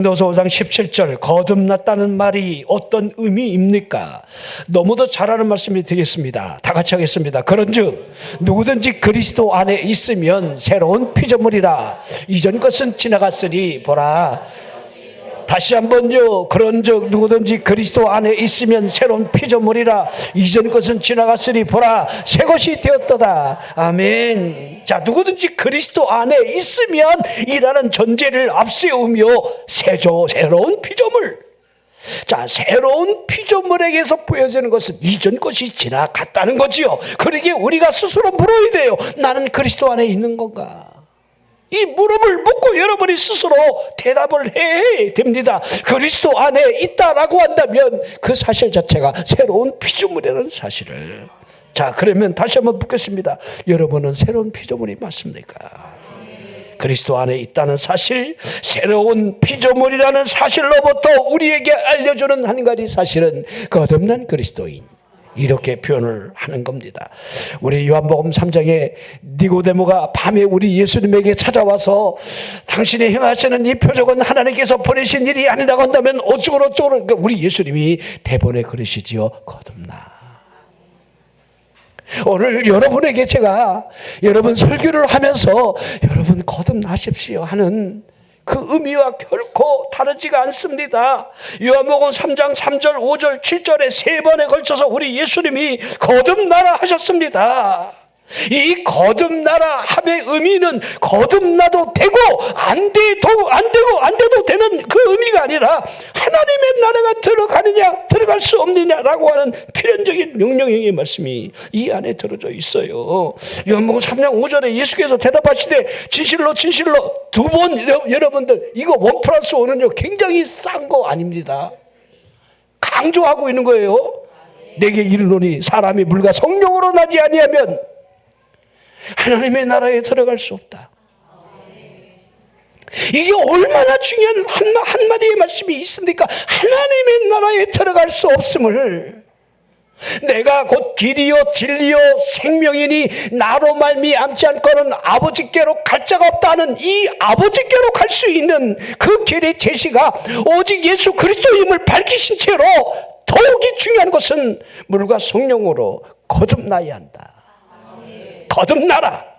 고린도서 5장 17절 거듭났다는 말이 어떤 의미입니까? 너무도 잘 아는 말씀이 되겠습니다. 다 같이 하겠습니다. 그런즉 누구든지 그리스도 안에 있으면 새로운 피조물이라 이전 것은 지나갔으니 보라. 다시 한번요. 그런즉 누구든지 그리스도 안에 있으면 새로운 피조물이라 이전 것은 지나갔으니 보라 새 것이 되었도다. 아멘. 자, 누구든지 그리스도 안에 있으면 이라는 전제를 앞세우며 새로운 피조물. 자, 새로운 피조물에게서 보여지는 것은 이전 것이 지나갔다는 거지요. 그러기에 우리가 스스로 물어야 돼요. 나는 그리스도 안에 있는 건가? 이 물음을 묻고 여러분이 스스로 대답을 해야 됩니다. 그리스도 안에 있다라고 한다면 그 사실 자체가 새로운 피조물이라는 사실을. 자, 그러면 다시 한번 묻겠습니다. 여러분은 새로운 피조물이 맞습니까? 그리스도 안에 있다는 사실, 새로운 피조물이라는 사실로부터 우리에게 알려주는 한 가지 사실은 거듭난 그리스도인, 이렇게 표현을 하는 겁니다. 우리 요한복음 3장에 니고데모가 밤에 우리 예수님에게 찾아와서 당신이 행하시는 이 표적은 하나님께서 보내신 일이 아니라고 한다면 어쩌고 우리 예수님이 대본에 그러시지요. 거듭나. 오늘 여러분에게 제가 여러분 설교를 하면서 여러분 거듭나십시오 하는 그 의미와 결코 다르지가 않습니다. 요한복음 3장 3절 5절 7절에 3번에 걸쳐서 우리 예수님이 거듭나라 하셨습니다. 이 거듭나라 함의 의미는 거듭나도 되고 안 돼도 되는 그 의미가 아니라 하나님의 나라가 들어가느냐 들어갈 수 없느냐라고 하는 필연적인 명령형의 말씀이 이 안에 들어져 있어요. 요한복음 3장 5절에 예수께서 대답하시되 진실로 두 번. 여러분들 이거 1+1은요 굉장히 싼 거 아닙니다. 강조하고 있는 거예요. 내게 이르노니 사람이 물과 성령으로 나지 아니하면 하나님의 나라에 들어갈 수 없다. 이게 얼마나 중요한 한마디의 말씀이 있습니까? 하나님의 나라에 들어갈 수 없음을, 내가 곧 길이요 진리요 생명이니 나로 말미암지 않고는 아버지께로 갈 자가 없다는 이 아버지께로 갈 수 있는 그 길의 제시가 오직 예수 그리스도임을 밝히신 채로 더욱이 중요한 것은 물과 성령으로 거듭나야 한다. 거듭나라.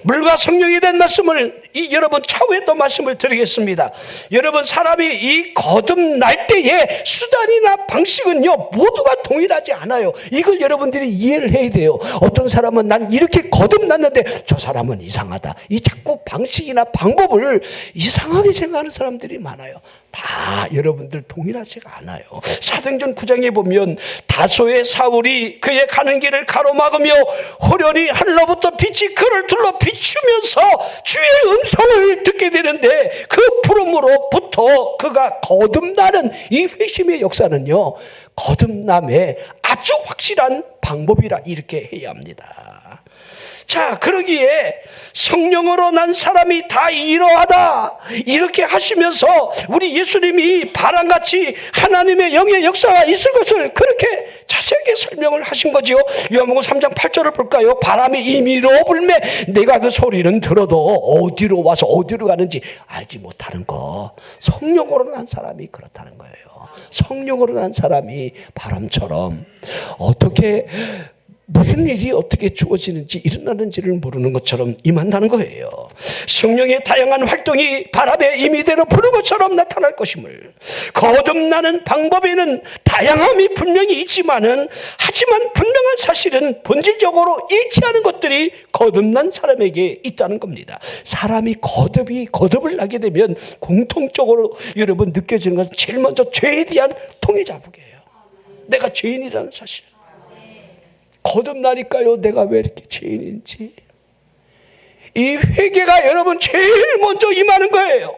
물과 성령이 된 말씀을 여러분 차후에 또 말씀을 드리겠습니다. 여러분, 사람이 이 거듭날 때의 수단이나 방식은요 모두가 동일하지 않아요. 이걸 여러분들이 이해를 해야 돼요. 어떤 사람은 난 이렇게 거듭났는데 저 사람은 이상하다. 이 자꾸 방식이나 방법을 이상하게 생각하는 사람들이 많아요. 다 여러분들 동일하지가 않아요. 사도행전 9장에 보면 다소의 사울이 그의 가는 길을 가로막으며 호련히 하늘로부터 빛이 그를 둘러 비추면서 주의 음성을 듣게 되는데 그 부름으로부터 그가 거듭나는 이 회심의 역사는요 거듭남의 아주 확실한 방법이라 이렇게 해야 합니다. 자, 그러기에 성령으로 난 사람이 다 이러하다 이렇게 하시면서 우리 예수님이 바람같이 하나님의 영의 역사가 있을 것을 그렇게 자세하게 설명을 하신 거지요. 요한복음 3장 8절을 볼까요? 바람이 임의로 불매 내가 그 소리는 들어도 어디로 와서 어디로 가는지 알지 못하는 거. 성령으로 난 사람이 그렇다는 거예요. 성령으로 난 사람이 바람처럼 어떻게 무슨 일이 어떻게 주어지는지 일어나는지를 모르는 것처럼 임한다는 거예요. 성령의 다양한 활동이 바람의 임의대로 부는 것처럼 나타날 것임을, 거듭나는 방법에는 다양함이 분명히 있지만은 하지만 분명한 사실은 본질적으로 일치하는 것들이 거듭난 사람에게 있다는 겁니다. 사람이 거듭을 하게 되면 공통적으로 여러분 느껴지는 것은 제일 먼저 죄에 대한 통해자복이에요. 내가 죄인이라는 사실. 거듭나니까요 내가 왜 이렇게 죄인인지 이 회개가 여러분 제일 먼저 임하는 거예요.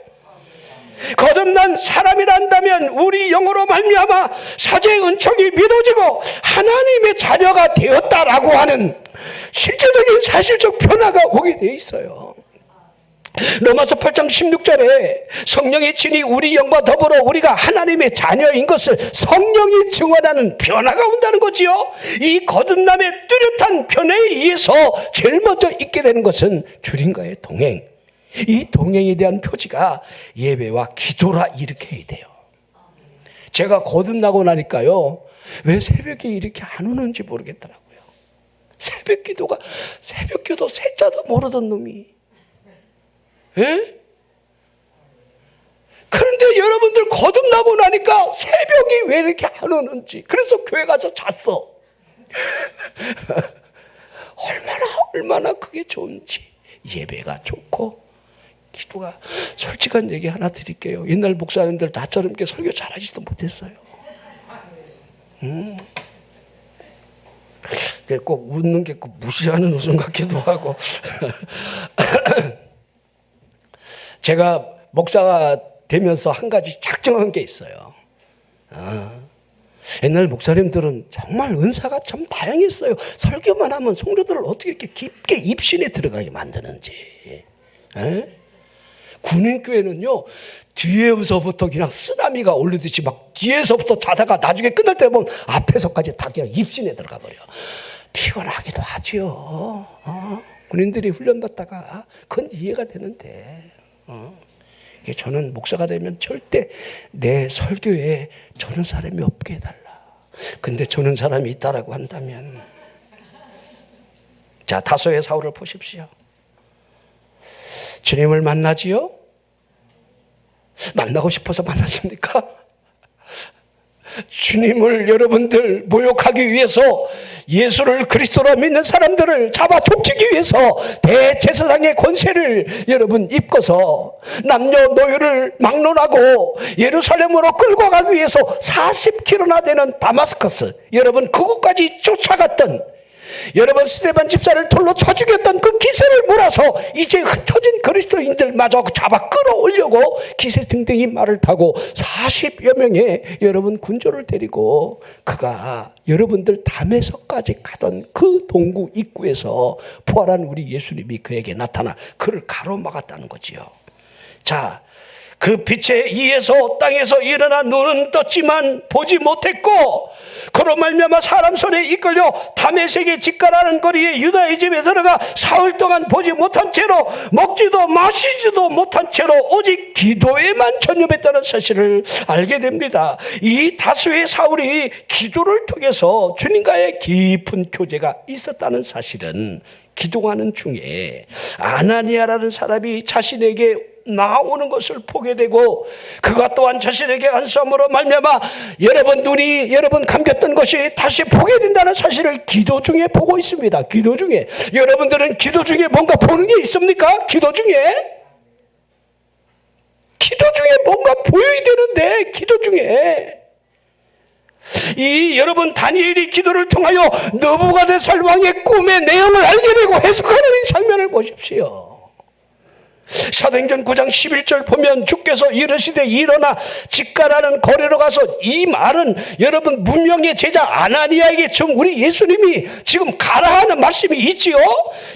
거듭난 사람이란다면 우리 영으로 말미암아 사죄의 은총이 믿어지고 하나님의 자녀가 되었다라고 하는 실제적인 사실적 변화가 오게 돼 있어요. 로마서 8장 16절에 성령의 친히 우리 영과 더불어 우리가 하나님의 자녀인 것을 성령이 증언하는 변화가 온다는 거지요. 이 거듭남의 뚜렷한 변화에 의해서 제일 먼저 있게 되는 것은 주님과의 동행, 이 동행에 대한 표지가 예배와 기도라 이렇게 해야 돼요. 제가 거듭나고 나니까요, 왜 새벽에 이렇게 안 오는지 모르겠더라고요. 새벽 기도 셋자도 모르던 놈이. 예? 그런데 여러분들 거듭나고 나니까 새벽이 왜 이렇게 안 오는지. 그래서 교회 가서 잤어. 얼마나 그게 좋은지. 예배가 좋고 기도가. 솔직한 얘기 하나 드릴게요. 옛날 목사님들 나처럼 이렇게 설교 잘하지도 못했어요. 꼭 웃는 게 꼭 무시하는 웃음 같기도 하고. 제가 목사가 되면서 한 가지 작정한 게 있어요. 옛날 목사님들은 정말 은사가 참 다양했어요. 설교만 하면 성도들을 어떻게 이렇게 깊게 입신에 들어가게 만드는지. 군인교회는요, 뒤에서부터 그냥 쓰나미가 올리듯이 막 뒤에서부터 자다가 나중에 끝날 때 보면 앞에서까지 다 그냥 입신에 들어가 버려. 피곤하기도 하죠. 군인들이 훈련받다가 그건 이해가 되는데. 저는 목사가 되면 절대 내 설교에 저런 사람이 없게 해달라. 근데 저런 사람이 있다라고 한다면, 자, 다소의 사울을 보십시오. 주님을 만나지요? 만나고 싶어서 만났습니까? 주님을 여러분들 모욕하기 위해서, 예수를 그리스도로 믿는 사람들을 잡아 족치기 위해서 대제사장의 권세를 여러분 입고서 남녀노유를 막론하고 예루살렘으로 끌고 가기 위해서 40km나 되는 다마스커스, 여러분 그곳까지 쫓아갔던, 여러분 스데반 집사를 돌로 쳐 죽였던 그 기세를 몰아서 이제 흩어진 그리스도인들마저 잡아 끌어올려고 기세등등이 말을 타고 40여 명의 여러분 군조를 데리고 그가 여러분들 담에서까지 가던 그 동구 입구에서 부활한 우리 예수님이 그에게 나타나 그를 가로막았다는 거지요. 자, 그 빛에 의해서 땅에서 일어나 눈은 떴지만 보지 못했고, 그로 말미암아 사람 손에 이끌려 다메섹의 직가라는 거리에 유다의 집에 들어가 사흘 동안 보지 못한 채로 먹지도 마시지도 못한 채로 오직 기도에만 전념했다는 사실을 알게 됩니다. 이 다수의 사울이 기도를 통해서 주님과의 깊은 교제가 있었다는 사실은 기도하는 중에 아나니아라는 사람이 자신에게 나오는 것을 보게 되고, 그가 또한 자신에게 안수함으로 말미암아 여러분 눈이 여러분 감겼던 것이 다시 보게 된다는 사실을 기도 중에 보고 있습니다. 기도 중에. 여러분들은 기도 중에 뭔가 보는 게 있습니까? 기도 중에 뭔가 보여야 되는데, 기도 중에 이 여러분 다니엘이 기도를 통하여 느부갓네살 왕의 꿈의 내용을 알게 되고 해석하는 이 장면을 보십시오. 사도행전 9장 11절 보면 주께서 이르시되 일어나 직가라는 거리로 가서, 이 말은 여러분 문명의 제자 아나니아에게 지금 우리 예수님이 지금 가라 하는 말씀이 있지요.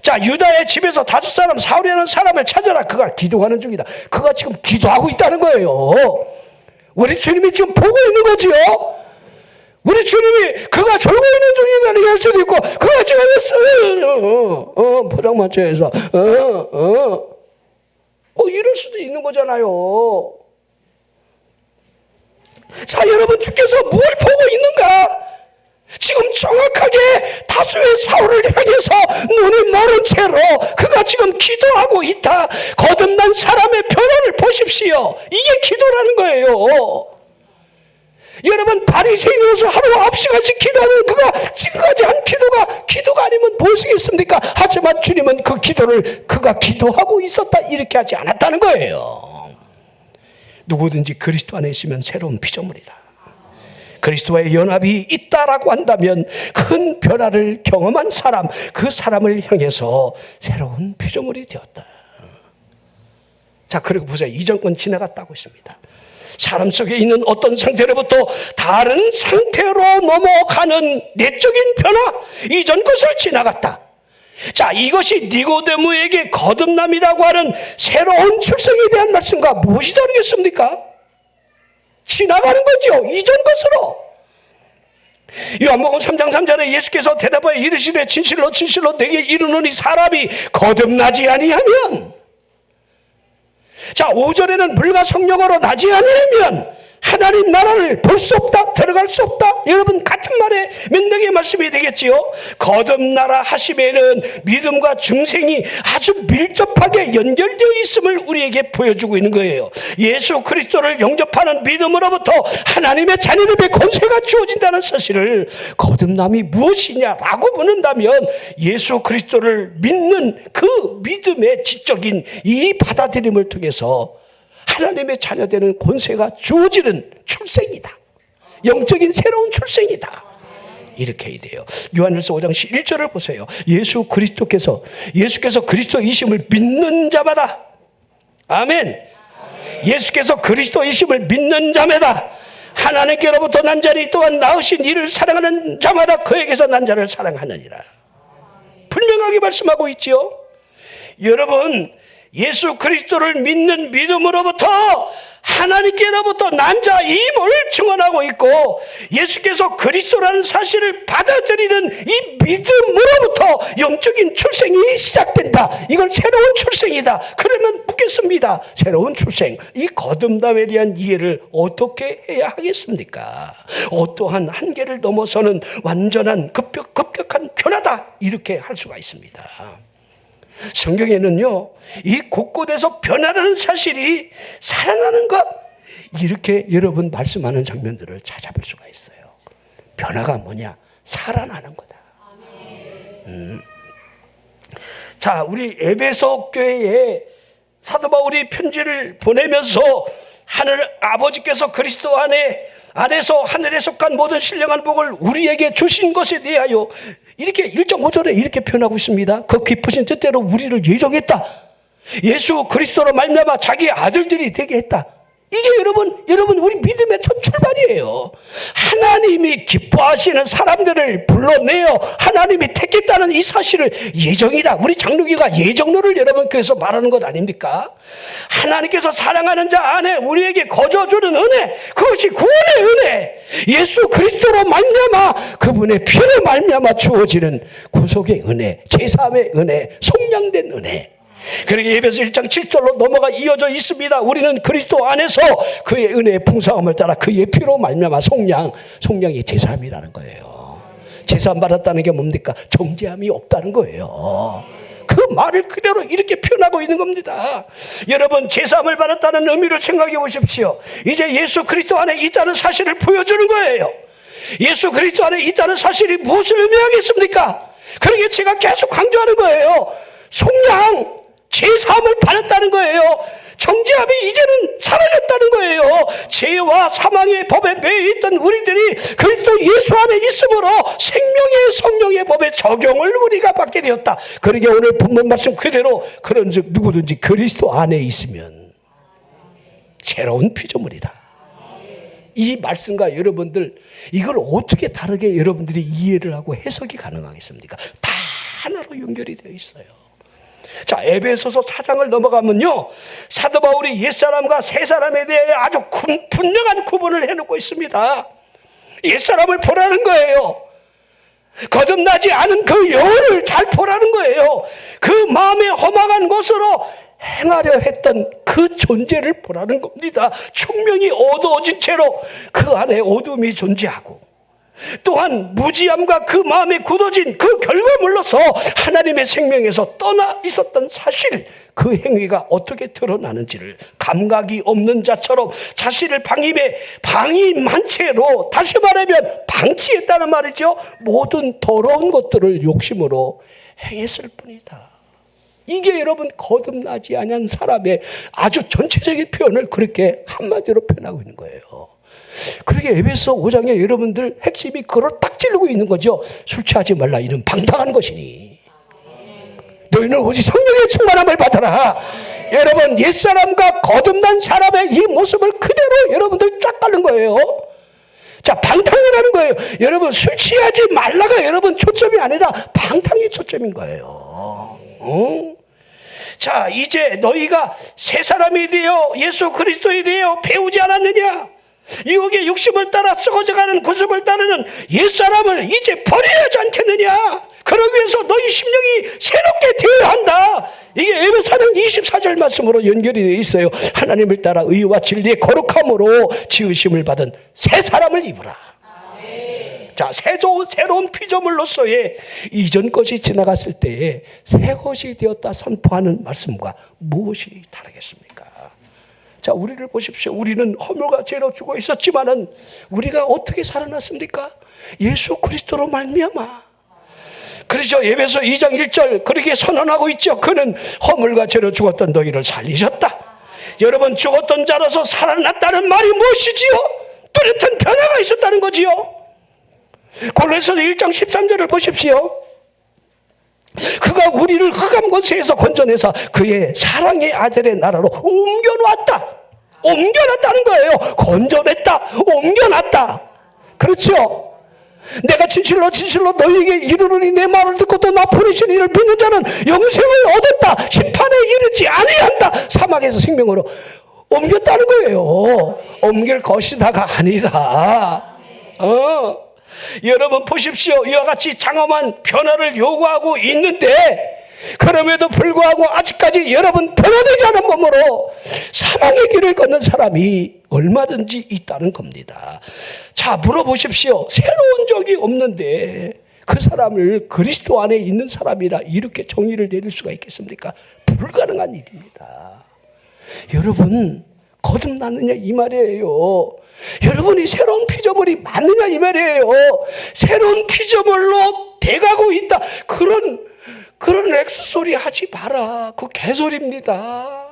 자, 유다의 집에서 5사람 사울이라는 사람을 찾아라. 그가 기도하는 중이다. 그가 지금 기도하고 있다는 거예요. 우리 주님이 지금 보고 있는 거지요. 우리 주님이 그가 졸고 있는 중이라는 할 수도 있고, 그가 지금 포장마차에서 이럴 수도 있는 거잖아요. 자, 여러분 주께서 무엇을 보고 있는가? 지금 정확하게 다수의 사울을 향해서 눈이 멀은 채로 그가 지금 기도하고 있다. 거듭난 사람의 변화를 보십시오. 이게 기도라는 거예요. 여러분 바리새인으로서 하루 9시간씩 기도하는 그가 지금까지 한 기도가 아니면 무엇이겠습니까? 하지만 주님은 그 기도를 그가 기도하고 있었다 이렇게 하지 않았다는 거예요. 누구든지 그리스도 안에 있으면 새로운 피조물이다. 그리스도와의 연합이 있다라고 한다면 큰 변화를 경험한 사람, 그 사람을 향해서 새로운 피조물이 되었다. 자, 그리고 보세요. 이전 건 지나갔다고 했습니다. 사람 속에 있는 어떤 상태로부터 다른 상태로 넘어가는 내적인 변화, 이전 것을 지나갔다. 자, 이것이 니고데모에게 거듭남이라고 하는 새로운 출생에 대한 말씀과 무엇이 다르겠습니까? 지나가는 거죠. 이전 것으로. 요한복음 3장 3절에 예수께서 대답하여 이르시되 진실로 진실로 내게 이르노니 사람이 거듭나지 아니하면 자, 5절에는 물과 성령으로 나지 않으면 하나님 나라를 볼 수 없다, 들어갈 수 없다. 여러분, 같은 말에 명백의 말씀이 되겠지요. 거듭나라 하심에는 믿음과 증생이 아주 밀접하게 연결되어 있음을 우리에게 보여주고 있는 거예요. 예수 그리스도를 영접하는 믿음으로부터 하나님의 자녀들의 권세가 주어진다는 사실을 거듭남이 무엇이냐라고 묻는다면 예수 그리스도를 믿는 그 믿음의 지적인 이 받아들임을 통해서 하나님의 자녀되는 권세가 주어지는 출생이다. 영적인 새로운 출생이다. 이렇게 해야 돼요. 요한일서 5장 1절을 보세요. 예수께서 그리스도이심을 믿는 자마다, 아멘. 예수께서 그리스도이심을 믿는 자마다 하나님께로부터 난 자니 또한 낳으신 이를 사랑하는 자마다 그에게서 난 자를 사랑하느니라. 분명하게 말씀하고 있지요. 여러분, 예수 그리스도를 믿는 믿음으로부터 하나님께로부터 난 자임을 증언하고 있고, 예수께서 그리스도라는 사실을 받아들이는 이 믿음으로부터 영적인 출생이 시작된다. 이걸 새로운 출생이다. 그러면 묻겠습니다. 새로운 출생, 이 거듭남에 대한 이해를 어떻게 해야 하겠습니까? 어떠한 한계를 넘어서는 완전한 급격한 변화다. 이렇게 할 수가 있습니다. 성경에는요, 이 곳곳에서 변화라는 사실이 살아나는 것, 이렇게 여러분 말씀하는 장면들을 찾아볼 수가 있어요. 변화가 뭐냐? 살아나는 거다. 자, 우리 에베소 교회에 사도 바울이 편지를 보내면서 하늘 아버지께서 그리스도 안에서 하늘에 속한 모든 신령한 복을 우리에게 주신 것에 대하여 이렇게 1.5절에 이렇게 표현하고 있습니다. 그 깊으신 뜻대로 우리를 예정했다. 예수 그리스도로 말미암아 자기 아들들이 되게 했다. 이게 여러분 우리 믿음의 첫 출발이에요. 하나님이 기뻐하시는 사람들을 불러내어 하나님이 택했다는 이 사실을 예정이다. 우리 장로교가 예정론을 여러분께서 말하는 것 아닙니까? 하나님께서 사랑하는 자 안에 우리에게 거저주는 은혜, 그것이 구원의 은혜, 예수 그리스도로 말미암아 그분의 피로 말미암아 주어지는 구속의 은혜, 제사함의 은혜, 속량된 은혜. 그리고 에베소 1장 7절로 넘어가 이어져 있습니다. 우리는 그리스도 안에서 그의 은혜의 풍성함을 따라 그의 피로 말미암아 속량이 제사함이라는 거예요. 제사함 받았다는 게 뭡니까? 정죄함이 없다는 거예요. 그 말을 그대로 이렇게 표현하고 있는 겁니다. 여러분, 제사함을 받았다는 의미를 생각해 보십시오. 이제 예수 그리스도 안에 있다는 사실을 보여주는 거예요. 예수 그리스도 안에 있다는 사실이 무엇을 의미하겠습니까? 그러게 제가 계속 강조하는 거예요. 속량, 제사함을 받았다는 거예요. 정죄함이 이제는 사라졌다는 거예요. 죄와 사망의 법에 매여 있던 우리들이 그리스도 예수 안에 있으므로 생명의 성령의 법의 적용을 우리가 받게 되었다. 그러게 오늘 본문 말씀 그대로, 그런즉 누구든지 그리스도 안에 있으면 새로운 피조물이다. 이 말씀과 여러분들, 이걸 어떻게 다르게 여러분들이 이해를 하고 해석이 가능하겠습니까? 다 하나로 연결이 되어 있어요. 자, 에베소서 4장을 넘어가면요, 사도 바울이 옛사람과 새사람에 대해 아주 분명한 구분을 해놓고 있습니다. 옛사람을 보라는 거예요. 거듭나지 않은 그 영혼을 잘 보라는 거예요. 그 마음에 허망한 것으로 행하려 했던 그 존재를 보라는 겁니다. 총명이 어두워진 채로 그 안에 어둠이 존재하고, 또한 무지함과 그 마음에 굳어진 그 결과물로서 하나님의 생명에서 떠나 있었던 사실, 그 행위가 어떻게 드러나는지를 감각이 없는 자처럼 자신을 방임한 채로, 다시 말하면 방치했다는 말이죠. 모든 더러운 것들을 욕심으로 행했을 뿐이다. 이게 여러분 거듭나지 않은 사람의 아주 전체적인 표현을 그렇게 한마디로 표현하고 있는 거예요. 그러게 에베소 5장에 여러분들 핵심이 그걸 딱 찌르고 있는 거죠. 술 취하지 말라, 이는 방탕한 것이니 너희는 오직 성령의 충만함을 받아라. 여러분, 옛사람과 거듭난 사람의 이 모습을 그대로 여러분들 쫙 깔는 거예요. 자, 방탕이라는 거예요. 여러분, 술 취하지 말라가 여러분 초점이 아니라 방탕이 초점인 거예요. 자, 이제 너희가 새 사람이 되어 예수 그리스도에 대해 배우지 않았느냐? 유혹의 욕심을 따라 썩어져가는 구습을 따르는 옛사람을 이제 버려야 하지 않겠느냐? 그러기 위해서 너희 심령이 새롭게 되어야 한다. 이게 에베소서 24절 말씀으로 연결이 되어 있어요. 하나님을 따라 의와 진리의 거룩함으로 지으심을 받은 새 사람을 입으라. 자, 새로운 피조물로서의 이전 것이 지나갔을 때에 새 것이 되었다 선포하는 말씀과 무엇이 다르겠습니까? 자, 우리를 보십시오. 우리는 허물과 죄로 죽어 있었지만은 우리가 어떻게 살아났습니까? 예수 그리스도로 말미암아. 그렇죠. 에베소 2장 1절 그렇게 선언하고 있죠. 그는 허물과 죄로 죽었던 너희를 살리셨다. 여러분, 죽었던 자로서 살아났다는 말이 무엇이지요? 뚜렷한 변화가 있었다는 거지요. 골로새서 1장 13절을 보십시오. 그가 우리를 흑암 권세에서 건져내서 그의 사랑의 아들의 나라로 옮겨놨다는 거예요. 건져냈다, 옮겨놨다. 그렇죠. 내가 진실로 너희에게 이르노니 내 말을 듣고 또 나 보내신 이를 믿는 자는 영생을 얻었다. 심판에 이르지 아니한다. 사막에서 생명으로 옮겼다는 거예요. 옮길 것이다가 아니라. 여러분 보십시오. 이와 같이 장엄한 변화를 요구하고 있는데 그럼에도 불구하고 아직까지 여러분 변화되지 않은 몸으로 사망의 길을 걷는 사람이 얼마든지 있다는 겁니다. 자, 물어보십시오. 새로운 적이 없는데 그 사람을 그리스도 안에 있는 사람이라 이렇게 정의를 내릴 수가 있겠습니까? 불가능한 일입니다. 여러분, 거듭났느냐 이 말이에요. 여러분이 새로운 피조물이 맞느냐 이 말이에요. 새로운 피조물로 돼가고 있다. 그런 엑스소리 하지 마라. 그거 개소리입니다.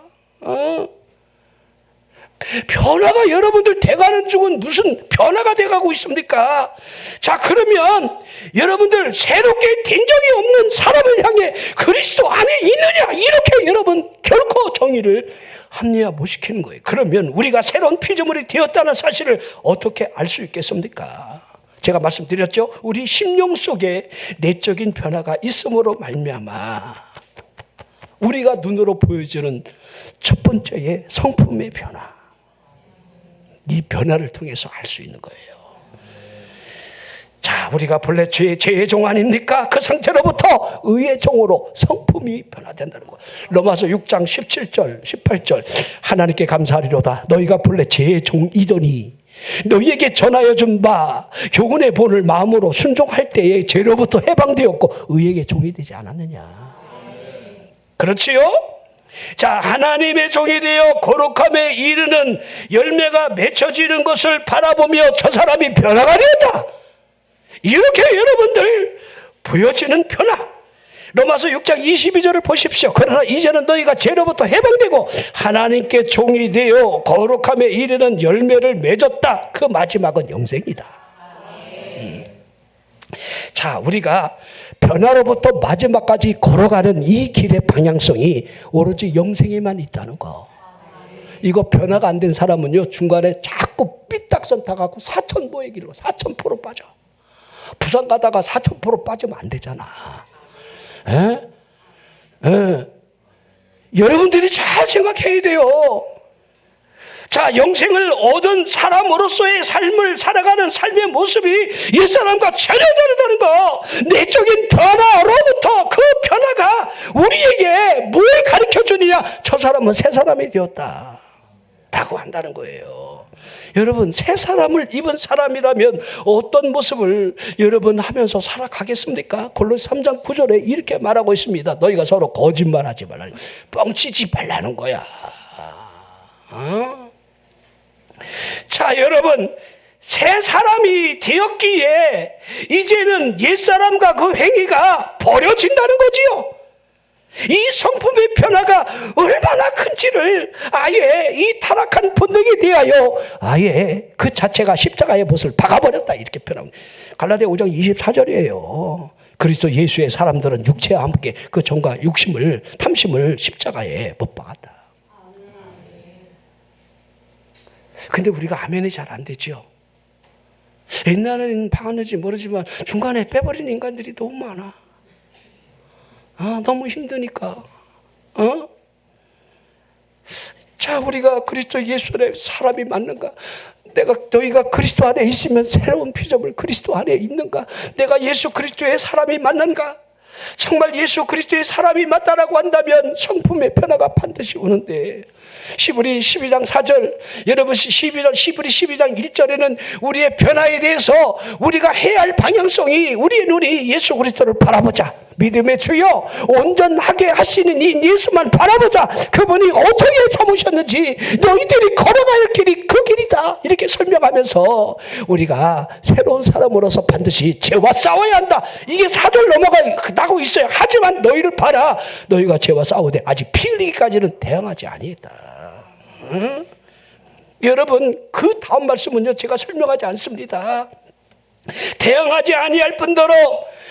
변화가 여러분들 돼가는 중은 무슨 변화가 돼가고 있습니까? 자, 그러면 여러분들 새롭게 된 적이 없는 사람을 향해 그리스도 안에 있느냐 이렇게 여러분 결코 정의를 합리화 못 시키는 거예요. 그러면 우리가 새로운 피조물이 되었다는 사실을 어떻게 알 수 있겠습니까? 제가 말씀드렸죠. 우리 심령 속에 내적인 변화가 있음으로 말미암아 우리가 눈으로 보여지는 첫 번째의 성품의 변화, 이 변화를 통해서 알 수 있는 거예요. 자, 우리가 본래 죄의 종 아닙니까? 그 상태로부터 의의 종으로 성품이 변화된다는 거예요. 로마서 6장 17절 18절 하나님께 감사하리로다. 너희가 본래 죄의 종이더니 너희에게 전하여 준 바 교훈의 본을 마음으로 순종할 때에 죄로부터 해방되었고 의에게 종이 되지 않았느냐. 그렇지요? 자, 하나님의 종이 되어 거룩함에 이르는 열매가 맺혀지는 것을 바라보며 저 사람이 변화가 되었다. 이렇게 여러분들 보여지는 변화. 로마서 6장 22절을 보십시오. 그러나 이제는 너희가 죄로부터 해방되고 하나님께 종이 되어 거룩함에 이르는 열매를 맺었다. 그 마지막은 영생이다. 자, 우리가 변화로부터 마지막까지 걸어가는 이 길의 방향성이 오로지 영생에만 있다는 거. 이거 변화가 안 된 사람은요, 중간에 자꾸 삐딱선 타갖고 4,000보의 길로 4,000% 빠져. 부산 가다가 4,000% 빠지면 안 되잖아. 여러분들이 잘 생각해야 돼요. 자, 영생을 얻은 사람으로서의 삶을 살아가는 삶의 모습이 옛사람과 전혀 다르다는 거. 내적인 변화로부터 그 변화가 우리에게 뭘 가르쳐 주느냐? 저 사람은 새 사람이 되었다 라고 한다는 거예요. 여러분, 새 사람을 입은 사람이라면 어떤 모습을 여러분 하면서 살아가겠습니까? 골로새 3장 9절에 이렇게 말하고 있습니다. 너희가 서로 거짓말하지 말라는, 뻥치지 말라는 거야. 자, 여러분, 새 사람이 되었기에 이제는 옛사람과 그 행위가 버려진다는 거지요. 이 성품의 변화가 얼마나 큰지를 아예 이 타락한 본능에 대하여 아예 그 자체가 십자가의 못을 박아버렸다 이렇게 표현합니다. 갈라디아 5장 24절이에요. 그리스도 예수의 사람들은 육체와 함께 그 종과 탐심을 십자가에 못 박았다. 근데 우리가 아멘이 잘 안 되죠. 옛날에는 박았는지 모르지만 중간에 빼버린 인간들이 너무 많아. 너무 힘드니까. 자, 우리가 그리스도 예수의 사람이 맞는가? 너희가 그리스도 안에 있으면 새로운 피조물 그리스도 안에 있는가? 내가 예수 그리스도의 사람이 맞는가? 정말 예수 그리스도의 사람이 맞다라고 한다면 성품의 변화가 반드시 오는데, 시브리 12장 4절, 여러분 시브리 12장 1절에는 우리의 변화에 대해서 우리가 해야 할 방향성이, 우리의 눈이 예수 그리스도를 바라보자, 믿음의 주여 온전하게 하시는 이 예수만 바라보자, 그분이 어떻게 참으셨는지 너희들이 걸어갈 길이 그 길이다, 이렇게 설명하면서 우리가 새로운 사람으로서 반드시 죄와 싸워야 한다. 이게 4절 넘어가고 있어요. 하지만 너희를 봐라, 너희가 죄와 싸우되 아직 피 흘리기까지는 대항하지 아니했다. 응? 여러분, 그 다음 말씀은요 제가 설명하지 않습니다. 대항하지 아니할 뿐더러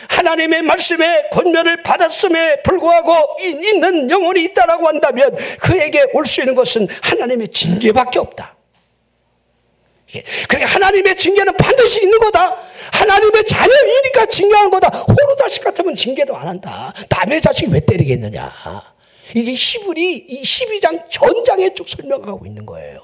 하나님의 말씀에 권면을 받았음에 불구하고 있는 영혼이 있다라고 한다면 그에게 올 수 있는 것은 하나님의 징계밖에 없다. 그러니까 하나님의 징계는 반드시 있는 거다. 하나님의 자녀이니까 징계하는 거다. 호로 자식 같으면 징계도 안 한다. 남의 자식 왜 때리겠느냐. 이게 시브리 이 12장 전장에 쭉 설명하고 있는 거예요.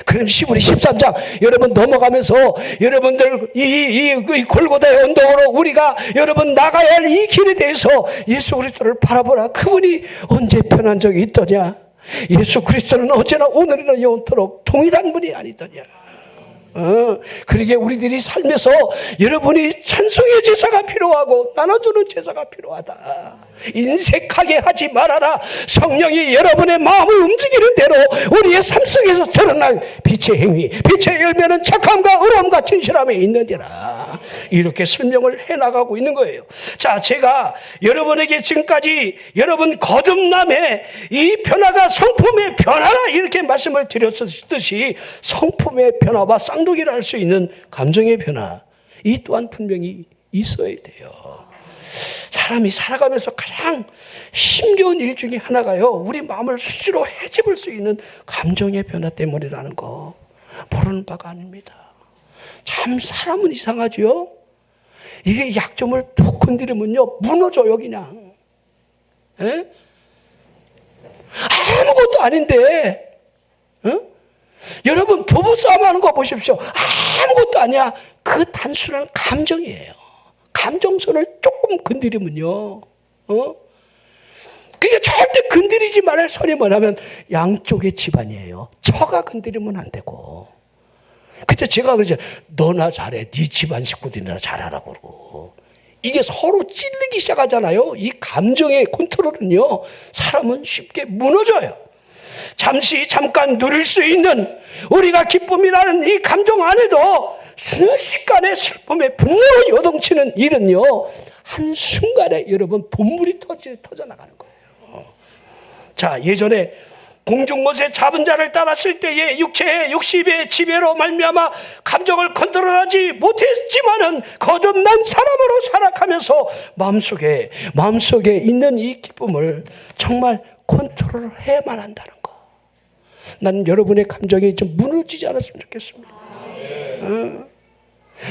그럼 시브리 13장 여러분 넘어가면서 여러분들 이 골고다의 언덕으로 우리가 여러분 나가야 할 이 길에 대해서 예수 그리스도를 바라보라. 그분이 언제 변한 적이 있더냐. 예수 그리스도는 어제나 오늘이나 영원토록 동일한 분이 아니더냐. 그러게 우리들이 삶에서 여러분이 찬송의 제사가 필요하고 나눠주는 제사가 필요하다. 인색하게 하지 말아라. 성령이 여러분의 마음을 움직이는 대로 우리의 삶 속에서 드러날 빛의 행위, 빛의 열매는 착함과 의로움과 진실함에 있느니라. 이렇게 설명을 해나가고 있는 거예요. 자, 제가 여러분에게 지금까지 여러분 거듭남의 이 변화가 성품의 변화라 이렇게 말씀을 드렸듯이 성품의 변화와 쌍둥이를 할 수 있는 감정의 변화, 이 또한 분명히 있어야 돼요. 사람이 살아가면서 가장 힘겨운 일 중에 하나가요, 우리 마음을 수시로 헤집을 수 있는 감정의 변화 때문이라는 거 모르는 바가 아닙니다. 참 사람은 이상하죠. 이게 약점을 툭 건드리면요 무너져요 그냥. 에? 아무것도 아닌데, 여러분 부부싸움 하는 거 보십시오. 아무것도 아니야. 그 단순한 감정이에요. 감정선을 조금 건드리면요, 그게 절대 건드리지 말아야 할 선이 뭐냐면 양쪽의 집안이에요. 처가 건드리면 안 되고. 그때 제가 그러죠. 너나 잘해, 네 집안 식구들이나 잘하라고 그러고. 이게 서로 찔리기 시작하잖아요. 이 감정의 컨트롤은요 사람은 쉽게 무너져요. 잠깐 누릴 수 있는 우리가 기쁨이라는 이 감정 안에도 순식간에 슬픔의 분노로 요동치는 일은요 한순간에 여러분 본물이 터져나가는 거예요. 자, 예전에 공중못에 잡은 자를 따랐을 때에 육체의 욕심의 지배로 말미암아 감정을 컨트롤하지 못했지만은 거듭난 사람으로 살아가면서 마음속에 있는 이 기쁨을 정말 컨트롤해야만 한다는 거. 나는 여러분의 감정이 좀 무너지지 않았으면 좋겠습니다.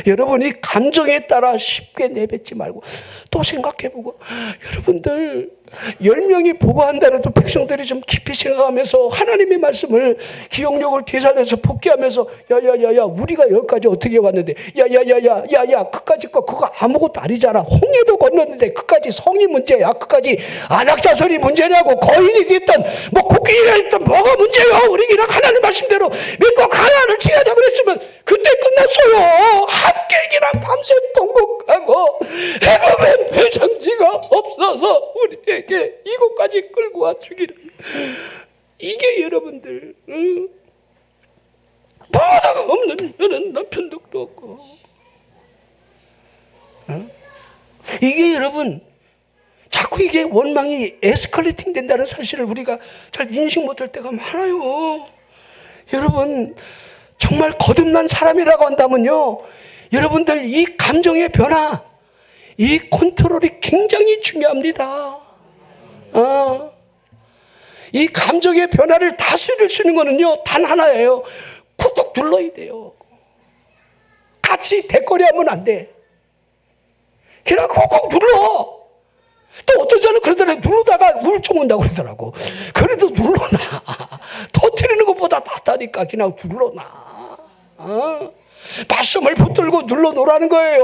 여러분이 감정에 따라 쉽게 내뱉지 말고 또 생각해보고, 여러분들 10명이 보고한다 해도 백성들이 좀 깊이 생각하면서 하나님의 말씀을 기억력을 되살려서 복귀하면서 야야야야 우리가 여기까지 어떻게 왔는데, 야야야야야야 그까지 거 그거 아무것도 아니잖아. 홍해도 건넜는데 그까지 성이 문제야, 그까지 안악자손이 문제냐고, 거인이 됐든 뭐 코끼리가 됐든 뭐가 문제야. 우리 그냥 하나님 말씀대로 믿고 가나안을 지나자 그랬으면 그때 끝났어요. 함께 그냥 밤새 통곡하고 애굽엔 배정지가 없어서 우리에게 이곳까지 끌고 와 주기를. 이게 여러분들 바다가 없는 여는 남편도 없고, 이게 여러분 자꾸 이게 원망이 에스컬레이팅 된다는 사실을 우리가 잘 인식 못할 때가 많아요. 여러분 정말 거듭난 사람이라고 한다면요, 여러분들 이 감정의 변화, 이 컨트롤이 굉장히 중요합니다. 이 감정의 변화를 다스릴 수 있는 거는요 단 하나예요. 꾹꾹 눌러야 돼요. 같이 대거리하면 안 돼. 그냥 꾹꾹 눌러. 또 어떤 사람은 그러더라고요. 누르다가 우울증 온다고 그러더라고. 그래도 눌러놔. 터뜨리는 것보다 낫다니까. 그냥 눌러놔. 말씀을 붙들고 눌러놓으라는 거예요.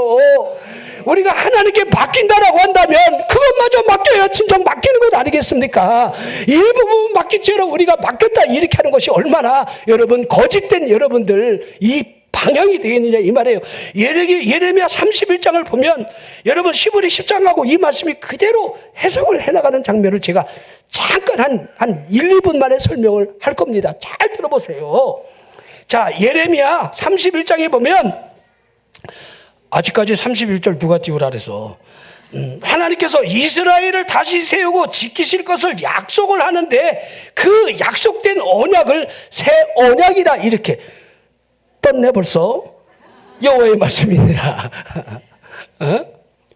우리가 하나님께 맡긴다라고 한다면 그것마저 맡겨야 진정 맡기는 것 아니겠습니까? 일부분 맡기처럼 우리가 맡겼다 이렇게 하는 것이 얼마나 여러분 거짓된 여러분들 이 방향이 되겠느냐 이 말이에요. 예레미야 31장을 보면 여러분 10월에 10장하고 이 말씀이 그대로 해석을 해나가는 장면을 제가 잠깐 한 1, 2분 만에 설명을 할 겁니다. 잘 들어보세요. 자, 예레미야 31장에 보면 아직까지 31절 누가 띄우라 그래서 하나님께서 이스라엘을 다시 세우고 지키실 것을 약속을 하는데 그 약속된 언약을 새 언약이라 이렇게 떴네 벌써. 여호와의 말씀이니라.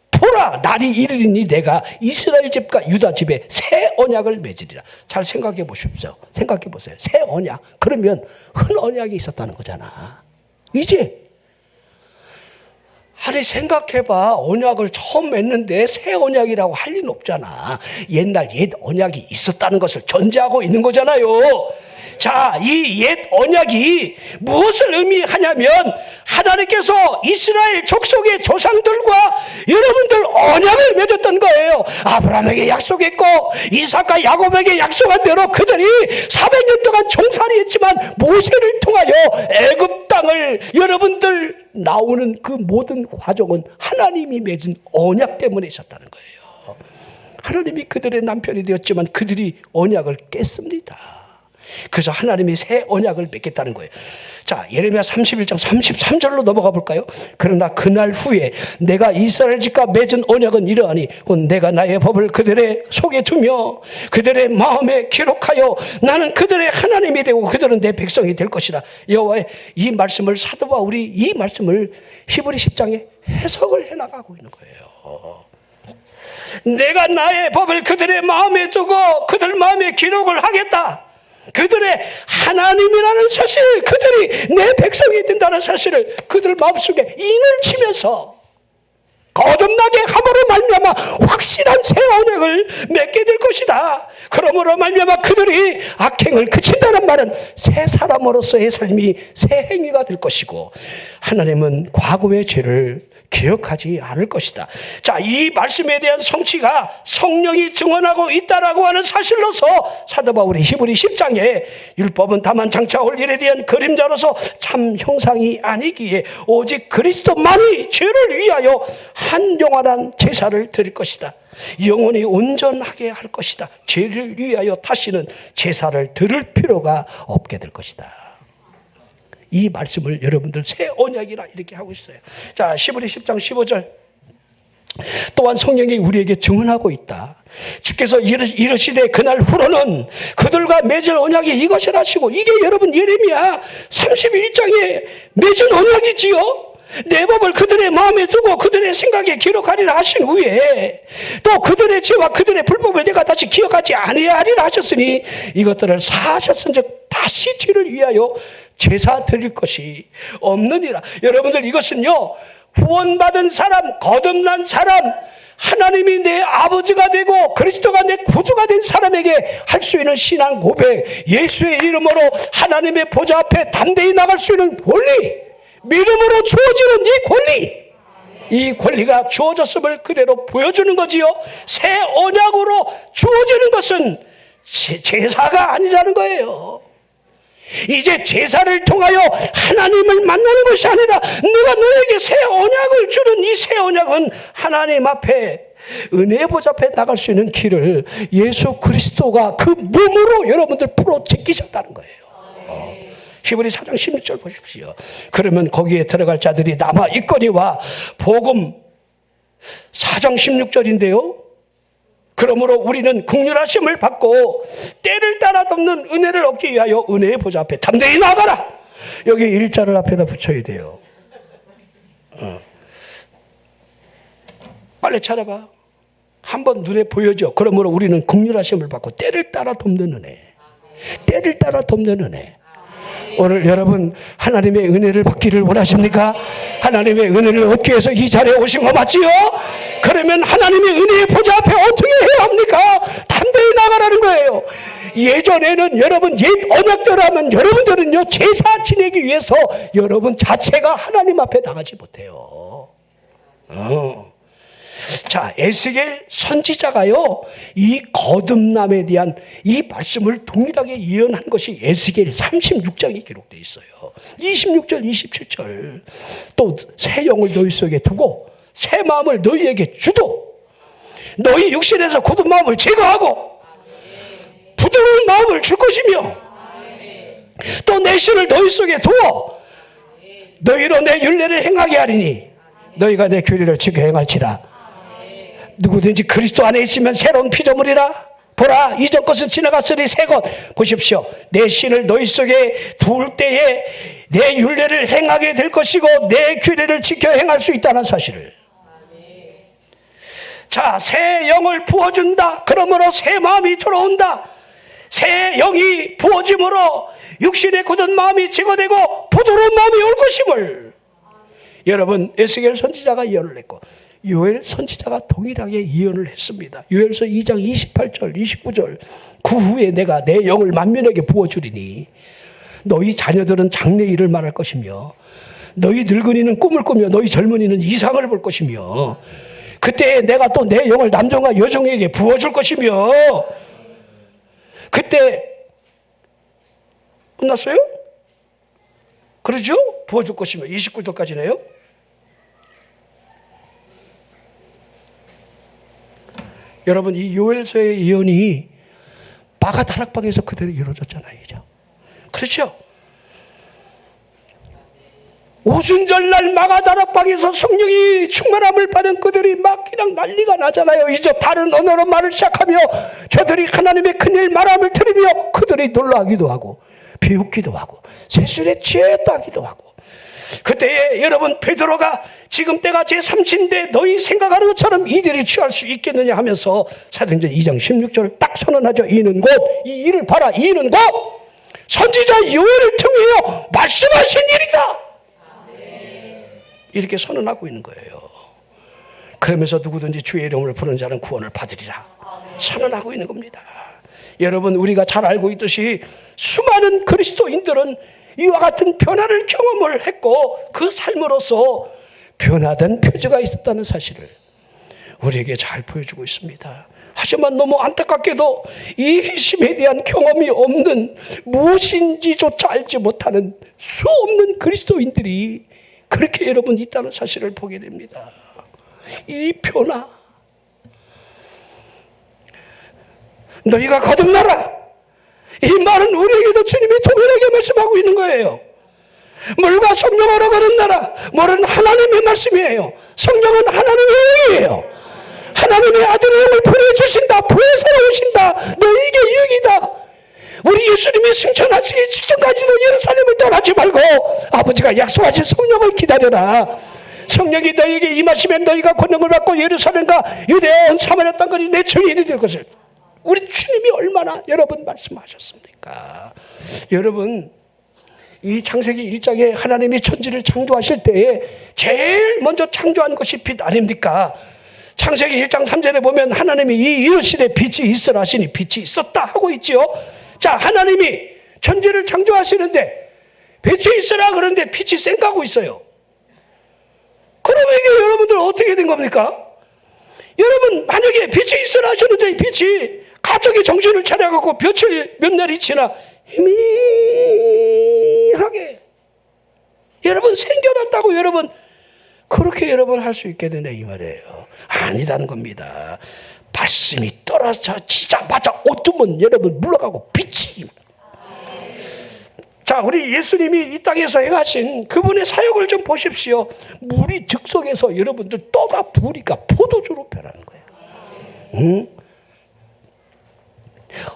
보라 날이 이르리니 내가 이스라엘 집과 유다 집에 새 언약을 맺으리라. 잘 생각해 보십시오. 생각해 보세요. 새 언약. 그러면 흔 언약이 있었다는 거잖아. 이제 아니 생각해봐. 언약을 처음 맺는데 새 언약이라고 할 리는 없잖아. 옛날 옛 언약이 있었다는 것을 전제하고 있는 거잖아요. 자, 이 옛 언약이 무엇을 의미하냐면 하나님께서 이스라엘 족속의 조상들과 여러분들 언약을 맺었던 거예요. 아브라함에게 약속했고 이삭과 야곱에게 약속한 대로 그들이 400년 동안 종살이했지만 모세를 통하여 애굽 땅을 여러분들 나오는 그 모든 과정은 하나님이 맺은 언약 때문에 있었다는 거예요. 하나님이 그들의 남편이 되었지만 그들이 언약을 깼습니다. 그래서 하나님이 새 언약을 맺겠다는 거예요. 자, 예레미야 31장 33절로 넘어가 볼까요? 그러나 그날 후에 내가 이스라엘 집과 맺은 언약은 이러하니 곧 내가 나의 법을 그들의 속에 두며 그들의 마음에 기록하여 나는 그들의 하나님이 되고 그들은 내 백성이 될 것이라. 여호와의 이 말씀을 사도 바울이 이 말씀을 히브리 10장에 해석을 해나가고 있는 거예요. 내가 나의 법을 그들의 마음에 두고 그들 마음에 기록을 하겠다. 그들의 하나님이라는 사실, 그들이 내 백성이 된다는 사실을 그들 마음속에 인을 치면서 거듭나게 함으로 말미암아 확실한 새 언약을 맺게 될 것이다. 그러므로 말미암아 그들이 악행을 그친다는 말은 새 사람으로서의 삶이 새 행위가 될 것이고 하나님은 과거의 죄를 기억하지 않을 것이다. 자, 이 말씀에 대한 성취가 성령이 증언하고 있다라고 하는 사실로서 사도 바울이 히브리 10장에 율법은 다만 장차 올 일에 대한 그림자로서 참 형상이 아니기에 오직 그리스도만이 죄를 위하여 한 영원한 제사를 드릴 것이다. 영혼이 온전하게 할 것이다. 죄를 위하여 다시는 제사를 드릴 필요가 없게 될 것이다. 이 말씀을 여러분들 새 언약이라 이렇게 하고 있어요. 자, 히브리 10장 15절. 또한 성령이 우리에게 증언하고 있다. 주께서 이르시되 그날 후로는 그들과 맺을 언약이 이것이라 하시고, 이게 여러분 예레미야 31장에 맺은 언약이지요. 내 법을 그들의 마음에 두고 그들의 생각에 기록하리라 하신 후에 또 그들의 죄와 그들의 불법을 내가 다시 기억하지 아니하리라 하셨으니 이것들을 사하셨은즉 다시 죄를 위하여 제사 드릴 것이 없느니라. 여러분들, 이것은요 구원받은 사람, 거듭난 사람, 하나님이 내 아버지가 되고 그리스도가 내 구주가 된 사람에게 할 수 있는 신앙 고백, 예수의 이름으로 하나님의 보좌 앞에 담대히 나갈 수 있는 권리, 믿음으로 주어지는 이 권리, 이 권리가 주어졌음을 그대로 보여주는 거지요. 새 언약으로 주어지는 것은 제사가 아니라는 거예요. 이제 제사를 통하여 하나님을 만나는 것이 아니라 내가 너에게 새 언약을 주는 이 새 언약은 하나님 앞에 은혜의 보좌 앞에 나갈 수 있는 길을 예수 그리스도가 그 몸으로 여러분들 풀어 제끼셨다는 거예요. 히브리 4장 16절 보십시오. 그러면 거기에 들어갈 자들이 남아 있거니와, 복음 4장 16절인데요. 그러므로 우리는 긍휼하심을 받고 때를 따라 덮는 은혜를 얻기 위하여 은혜의 보좌 앞에 담대히 나가라. 여기 일자를 앞에다 붙여야 돼요. 빨리 찾아봐. 한번 눈에 보여줘. 그러므로 우리는 긍휼하심을 받고 때를 따라 덮는 은혜, 때를 따라 덮는 은혜. 오늘 여러분 하나님의 은혜를 받기를 원하십니까? 하나님의 은혜를 얻기 위해서 이 자리에 오신 거 맞지요? 그러면 하나님의 은혜의 보좌 앞에 어떻게 해야 합니까? 담대히 나가라는 거예요. 예전에는 여러분 옛 언약대로 하면 여러분들은요 제사 지내기 위해서 여러분 자체가 하나님 앞에 나가지 못해요. 자, 에스겔 선지자가요 이 거듭남에 대한 이 말씀을 동일하게 예언한 것이 에스겔 36장에 기록되어 있어요. 26절 27절 또 새 영을 너희 속에 두고 새 마음을 너희에게 주도 너희 육신에서 굳은 마음을 제거하고 부드러운 마음을 줄 것이며 또 내 신을 너희 속에 두어 너희로 내 율례를 행하게 하리니 너희가 내 규례를 지켜 행할지라. 누구든지 그리스도 안에 있으면 새로운 피조물이라. 보라 이전 것은 지나갔으니 새것 보십시오. 내 신을 너희 속에 두을 때에 내 율례를 행하게 될 것이고 내 규례를 지켜 행할 수 있다는 사실을. 자, 새 영을 부어준다. 그러므로 새 마음이 들어온다. 새 영이 부어짐으로 육신의 굳은 마음이 제거되고 부드러운 마음이 올 것임을 여러분 에스겔 선지자가 예언을 했고 요엘 선지자가 동일하게 예언을 했습니다. 요엘서 2장 28절 29절 그 후에 내가 내 영을 만민에게 부어주리니 너희 자녀들은 장래 일을 말할 것이며 너희 늙은이는 꿈을 꾸며 너희 젊은이는 이상을 볼 것이며 그때 내가 또 내 영을 남종과 여종에게 부어줄 것이며 그때 끝났어요? 그러죠? 부어줄 것이며 29절까지네요. 여러분 이 요엘서의 예언이 마가 다락방에서 그대로 이루어졌잖아요. 그렇죠? 오순절날 마가 다락방에서 성령이 충만함을 받은 그들이 막 그냥 난리가 나잖아요. 이제 다른 언어로 말을 시작하며 저들이 하나님의 큰일 말함을 들으며 그들이 놀라기도 하고 비웃기도 하고 세술에 취했다기도 하고 그때에 여러분 베드로가 지금 때가 제3시인데 너희 생각하는 것처럼 이들이 취할 수 있겠느냐 하면서 사도행전 2장 16절을 딱 선언하죠. 이는 곧 이 일을 봐라. 이는 곧 선지자 요엘을 통하여 말씀하신 일이다. 이렇게 선언하고 있는 거예요. 그러면서 누구든지 주의 이름을 부르는 자는 구원을 받으리라 선언하고 있는 겁니다. 여러분 우리가 잘 알고 있듯이 수많은 그리스도인들은 이와 같은 변화를 경험을 했고 그 삶으로서 변화된 표지가 있었다는 사실을 우리에게 잘 보여주고 있습니다. 하지만 너무 안타깝게도 이 회심에 대한 경험이 없는 무엇인지조차 알지 못하는 수 없는 그리스도인들이 그렇게 여러분 있다는 사실을 보게 됩니다. 이 변화 너희가 거듭나라 이 말은 우리에게도 주님이 동일하게 말씀하고 있는 거예요. 물과 성령으로 거듭나라. 물은 하나님의 말씀이에요. 성령은 하나님의 영이에요. 하나님의 아들의 영을 보내주신다. 보혜사로 오신다. 너희에게 유익이다. 우리 예수님이 승천하시기 직전까지도 예루살렘을 떠나지 말고 아버지가 약속하신 성령을 기다려라. 성령이 너희에게 임하시면 너희가 권능을 받고 예루살렘과 유대온 사마리아 땅까지 내 증인이 될 것을 우리 주님이 얼마나 여러분 말씀하셨습니까? 여러분 이 창세기 1장에 하나님이 천지를 창조하실 때에 제일 먼저 창조한 것이 빛 아닙니까? 창세기 1장 3절에 보면 하나님이 이 이르시되 빛이 있으라 하시니 빛이 있었다 하고 있지요. 자, 하나님이 천지를 창조하시는데 빛이 있으라 그러는데 빛이 쌩까고 있어요. 그러면 이게 여러분들 어떻게 된 겁니까? 여러분 만약에 빛이 있으라 하셨는데 빛이 갑자기 정신을 차려갖고 몇 날이 지나 희미하게 여러분 생겨났다고 여러분 그렇게 여러분 할 수 있게 되네 이 말이에요. 아니다는 겁니다. 말씀이 떨어지자마자 어둠은 여러분 물러가고 빛이. 자, 우리 예수님이 이 땅에서 행하신 그분의 사역을 좀 보십시오. 물이 즉석에서 여러분들 떠다 부으니까 포도주로 변하는 거예요. 응?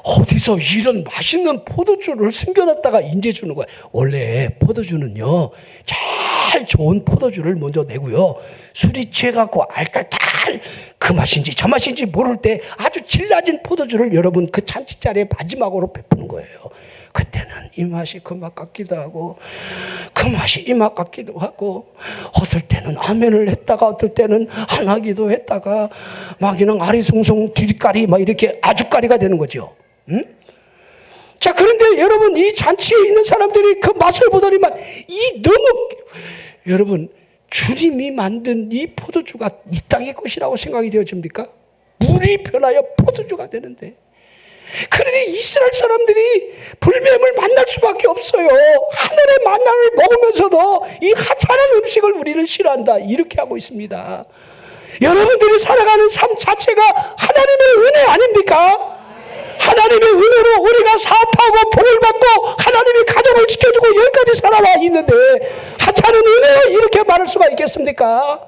어디서 이런 맛있는 포도주를 숨겨놨다가 인제 주는 거예요. 원래 포도주는요 제일 좋은 포도주를 먼저 내고요 술이 취해갖고 알딸딸 그 맛인지 저 맛인지 모를 때 아주 질 낮은 포도주를 여러분 그 잔치자리에 마지막으로 베푸는 거예요. 그때는 이 맛이 그 맛 같기도 하고 그 맛이 이 맛 같기도 하고 어떨 때는 아멘을 했다가 어떨 때는 안 하기도 했다가 막 그냥 아리송송 뒤까리 막 이렇게 아주까리가 되는 거죠. 응? 자, 그런데 여러분, 이 잔치에 있는 사람들이 그 맛을 보더니만 여러분, 주님이 만든 이 포도주가 이 땅의 것이라고 생각이 되어집니까? 물이 변하여 포도주가 되는데. 그러니 이스라엘 사람들이 불뱀을 만날 수밖에 없어요. 하늘의 만나를 먹으면서도 이 하찮은 음식을 우리는 싫어한다. 이렇게 하고 있습니다. 여러분들이 살아가는 삶 자체가 하나님의 은혜 아닙니까? 하나님의 은혜로 우리가 사업하고 복을 받고 하나님이 가정을 지켜주고 여기까지 살아와 있는데 하찮은 은혜로 이렇게 말할 수가 있겠습니까?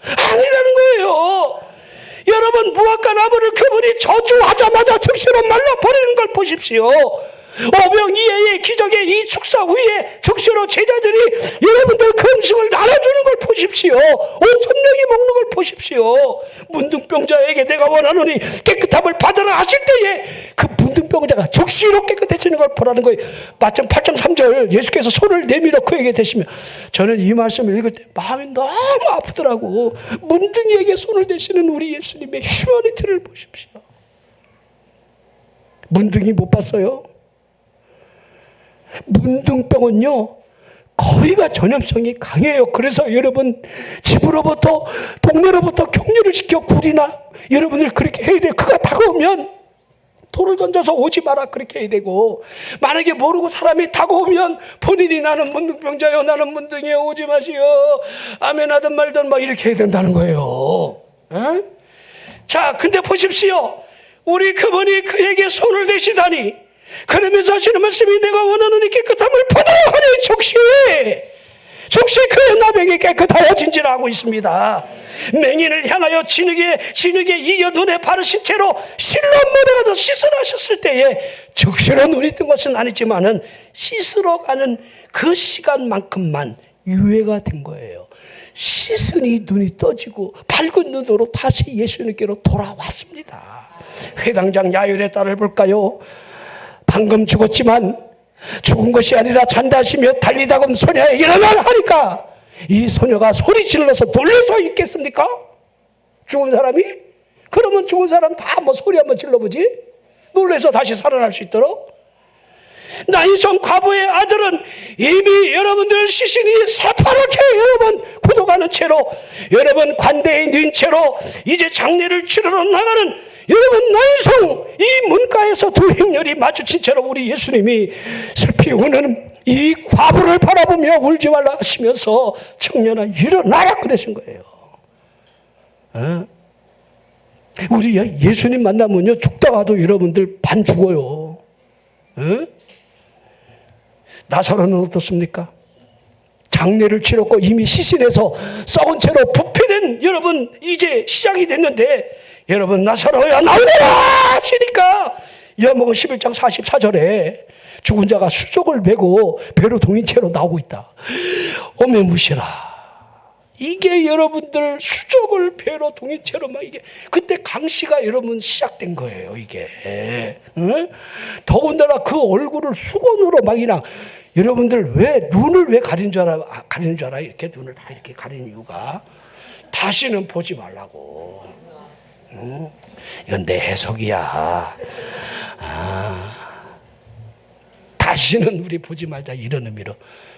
아니라는 거예요. 여러분, 무화과 나무를 그분이 저주하자마자 즉시로 말라버리는 걸 보십시오. 오병이어의 기적의 이 축사 후에 즉시로 제자들이 여러분들 그 음식을 나눠주는 걸 보십시오. 5,000명이 먹는 걸 보십시오. 문둥병자에게 내가 원하노니 깨끗함을 받으라 하실 때에 그 문둥병자가 즉시로 깨끗해지는 걸 보라는 거예요. 마침 8장 3절 예수께서 손을 내밀어 그에게 대시며, 저는 이 말씀을 읽을 때 마음이 너무 아프더라고. 문둥이에게 손을 대시는 우리 예수님의 휴머니티를 보십시오. 문둥이 못 봤어요? 문둥병은요, 거의가 전염성이 강해요. 그래서 여러분, 집으로부터 동네로부터 격리를 시켜 굴이나 여러분들 그렇게 해야 돼요. 그가 다가오면 돌을 던져서 오지 마라 그렇게 해야 되고, 만약에 모르고 사람이 다가오면 본인이 나는 문둥병자요, 나는 문둥이요, 오지 마시오, 아멘 하든 말든 막 이렇게 해야 된다는 거예요. 에? 자, 근데 보십시오. 우리 그분이 그에게 손을 대시다니, 그러면서 하시는 말씀이 내가 원하는 이 깨끗함을 받아야 하니 즉시 그의 나병이 깨끗하여진지라 하고 있습니다. 맹인을 향하여 진흙에 이겨 눈에 바르신 채로 실로 못에 가서 씻으라 하셨을 때에 즉시로 눈이 뜬 것은 아니지만은 씻으러 가는 그 시간만큼만 유예가 된 거예요. 씻으니 눈이 떠지고 밝은 눈으로 다시 예수님께로 돌아왔습니다. 회당장 야율의 딸을 볼까요? 방금 죽었지만 죽은 것이 아니라 잔다 하시며 달리다금 소녀에 일어나라 하니까 이 소녀가 소리 질러서 놀라서 있겠습니까? 죽은 사람이? 그러면 죽은 사람 다 뭐 소리 한번 질러보지? 놀라서 다시 살아날 수 있도록. 나인성 과부의 아들은 이미 여러분들 시신이 새파랗게 여러분 굳어가는 채로, 여러분 관대에 는 채로 이제 장례를 치르러 나가는 여러분 나인성 이 문가에서 두 행렬이 마주친 채로 우리 예수님이 슬피 우는 이 과부를 바라보며 울지 말라 하시면서 청년아 일어나라 그러신 거예요. 우리 예수님 만나면요 죽다가도 여러분들 반 죽어요. 나사로는 어떻습니까? 장례를 치렀고 이미 시신에서 썩은 채로 부패된 여러분 이제 시작이 됐는데, 여러분 나사로야 나오라 하시니까 요한복음 11장 44절에 죽은 자가 수족을 메고 배로 동인 채로 나오고 있다. 오매 무시라. 이게 여러분들 수족을 배로 동인 채로 막 이게 그때 강시가 여러분 시작된 거예요. 이게 더군다나 그 얼굴을 수건으로 막 그냥 여러분들 왜 눈을 왜 가리는 줄 알아? 이렇게 눈을 다 이렇게 가리는 이유가 다시는 보지 말라고. 이건 내 해석이야. 다시는 우리 보지 말자 이런 의미로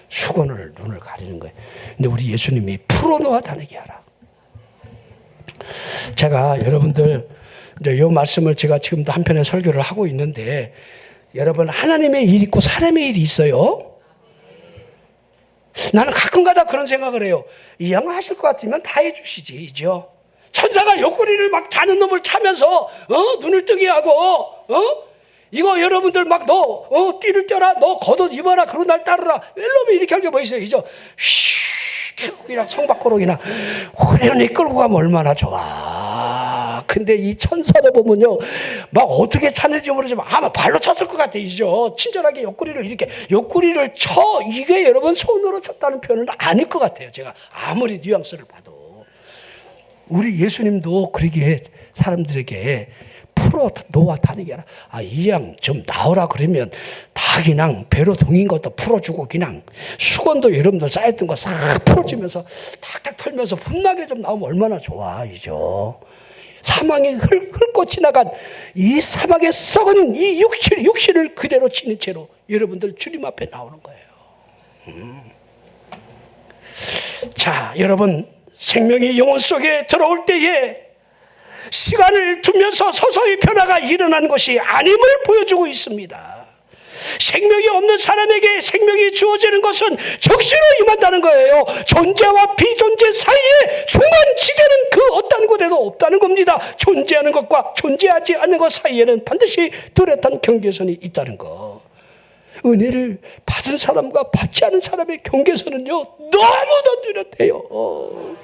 수건을 눈을 가리는 거예요. 근데 우리 예수님이 풀어놓아 다니게 하라. 제가 여러분들 이제 이 말씀을 제가 지금도 한편의 설교를 하고 있는데, 여러분 하나님의 일이 있고 사람의 일이 있어요. 나는 가끔가다 그런 생각을 해요. 이 양 하실 것 같으면 다 해주시지죠. 천사가 옆구리를 막 자는 놈을 차면서 눈을 뜨게 하고 이거 여러분들 막 너 띠를 떼라, 너 겉옷 입어라, 그런 날 따르라, 웰놈이 이렇게 할 게 뭐 있어요. 이죠. 그냥 성박고록이나 후련히 끌고 가면 얼마나 좋아. 근데 이 천사를 보면요 막 어떻게 찼는지 모르지만 아마 발로 쳤을 것 같아. 이죠. 친절하게 옆구리를 이렇게 옆구리를 쳐, 이게 여러분 손으로 쳤다는 표현은 아닐 것 같아요. 제가 아무리 뉘앙스를 봐도. 우리 예수님도 그러게 사람들에게 풀어 놓아 다니게 하라. 이 양 좀 나오라 그러면 다 그냥 배로 동인 것도 풀어주고 그냥 수건도 여러분들 쌓였던 거 싹 풀어주면서 탁탁 털면서 혼나게 좀 나오면 얼마나 좋아. 이죠. 사망이 훑고 지나간 이 사막에 썩은 이 육신을 그대로 지닌 채로 여러분들 주님 앞에 나오는 거예요. 자, 여러분, 생명이 영혼 속에 들어올 때에 시간을 두면서 서서히 변화가 일어나는 것이 아님을 보여주고 있습니다. 생명이 없는 사람에게 생명이 주어지는 것은 적시로 임한다는 거예요. 존재와 비존재 사이에 중간지대는 그 어떤 곳에도 없다는 겁니다. 존재하는 것과 존재하지 않는 것 사이에는 반드시 뚜렷한 경계선이 있다는 거. 은혜를 받은 사람과 받지 않은 사람의 경계선은요, 너무도 뚜렷해요.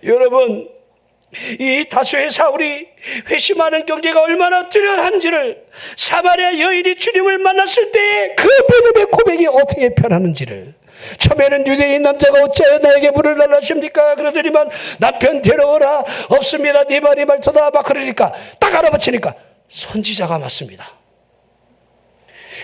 여러분, 이 다수의 사울이 회심하는 경계가 얼마나 뚜렷한지를, 사마리아 여인이 주님을 만났을 때의 그 믿음의 고백이 어떻게 변하는지를, 처음에는 유대인 남자가 어찌하여 나에게 물을 달라 하십니까? 그러더니만 남편 데려오라. 없습니다. 네 말이 말투다. 막 그러니까 딱 알아맞히니까 선지자가 맞습니다.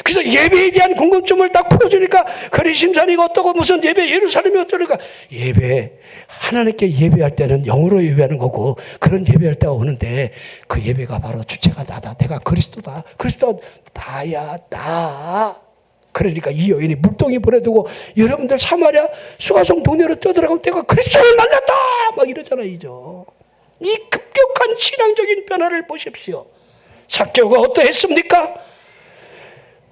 그래서 예배에 대한 궁금증을 딱 풀어주니까 거리심산이가 어떠고 무슨 예배 예루살렘이 어떠니까, 예배 하나님께 예배할 때는 영으로 예배하는 거고 그런 예배할 때가 오는데 그 예배가 바로 주체가 나다. 내가 그리스도다. 그리스도 나야 나. 그러니까 이 여인이 물동이 보내두고 여러분들 사마리아 수가성 동네로 떠들어가고 내가 그리스도를 만났다 막 이러잖아요. 이 급격한 신앙적인 변화를 보십시오. 삭개오가 어떠했습니까?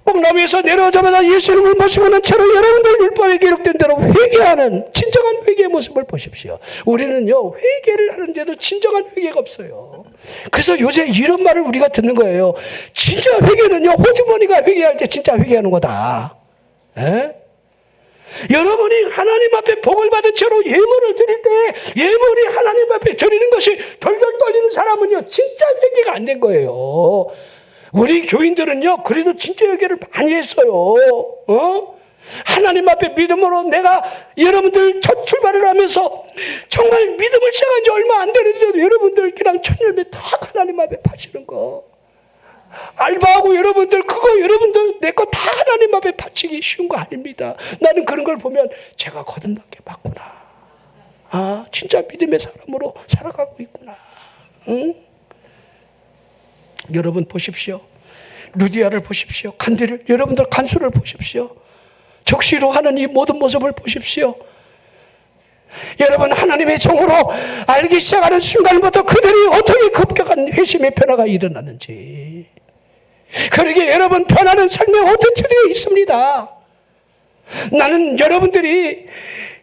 뽕나무에서 내려오자마자 예수님을 모시고는 채로 여러분들 율법에 기록된 대로 회개하는 진정한 회개의 모습을 보십시오. 우리는요, 회개를 하는데도 진정한 회개가 없어요. 그래서 요새 이런 말을 우리가 듣는 거예요. 진짜 회개는요, 호주머니가 회개할 때 진짜 회개하는 거다. 에? 여러분이 하나님 앞에 복을 받은 채로 예물을 드릴 때 예물이 하나님 앞에 드리는 것이 덜덜 떨리는 사람은요, 진짜 회개가 안 된 거예요. 우리 교인들은요, 그래도 진짜 회개를 많이 했어요. 하나님 앞에 믿음으로 내가 여러분들 첫 출발을 하면서 정말 믿음을 시작한 지 얼마 안 되는데도 여러분들 그냥 천열매 다 하나님 앞에 바치는 거. 알바하고 여러분들 그거 여러분들 내 거 다 하나님 앞에 바치기 쉬운 거 아닙니다. 나는 그런 걸 보면 제가 거듭나게 봤구나. 아, 진짜 믿음의 사람으로 살아가고 있구나. 응? 여러분 보십시오. 루디아를 보십시오. 간디를, 여러분들 간수를 보십시오. 적시로 하는 이 모든 모습을 보십시오. 여러분, 하나님의 종으로 알기 시작하는 순간부터 그들이 어떻게 급격한 회심의 변화가 일어나는지. 그러게 여러분, 변화는 삶에 어떻게 되어 있습니다. 나는 여러분들이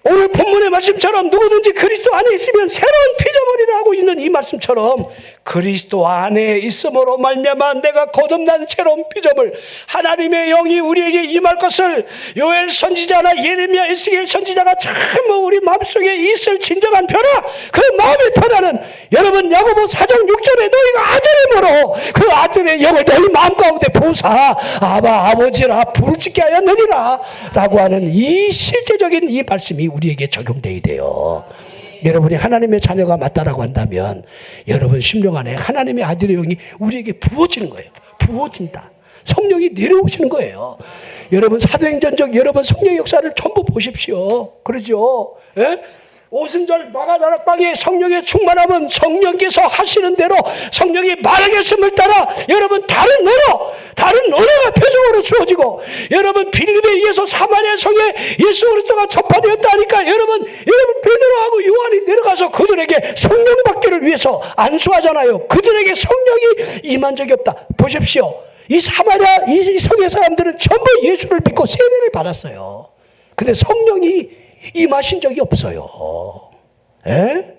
오늘 본문의 말씀처럼 누구든지 그리스도 안에 있으면 새로운 피조물이라 하고 있는 이 말씀처럼 그리스도 안에 있음으로 말미암아 내가 거듭난 새로운 피조물, 하나님의 영이 우리에게 임할 것을 요엘 선지자나 예레미야, 에스겔 선지자가 참 우리 마음속에 있을 진정한 변화, 그 마음의 변화는 여러분 야고보 4장 6절에 너희가 아들임으로 그 아들의 영을 너희 마음 가운데 보사 아바 아버지라 부르짖게 하였느니라 라고 하는 이 실제적인 이 말씀이 우리에게 적용되어야 돼요. 여러분이 하나님의 자녀가 맞다라고 한다면 여러분 심령 안에 하나님의 아들의 영이 우리에게 부어지는 거예요. 부어진다. 성령이 내려오시는 거예요. 여러분 사도행전적 여러분 성령의 역사를 전부 보십시오. 그러죠? 예? 오순절 마가다락방에 성령의 충만함은 성령께서 하시는 대로 성령이 말하겠음을 따라 여러분 다른 언어가 표적으로 주어지고, 여러분 빌립에 의해서 사마리아 성에 예수 그리스도가 전파되었다 하니까 여러분 베드로하고 요한이 내려가서 그들에게 성령 받기를 위해서 안수하잖아요. 그들에게 성령이 임한 적이 없다. 보십시오. 이 사마리아 이 성의 사람들은 전부 예수를 믿고 세례를 받았어요. 근데 성령이 임하신 적이 없어요. 에?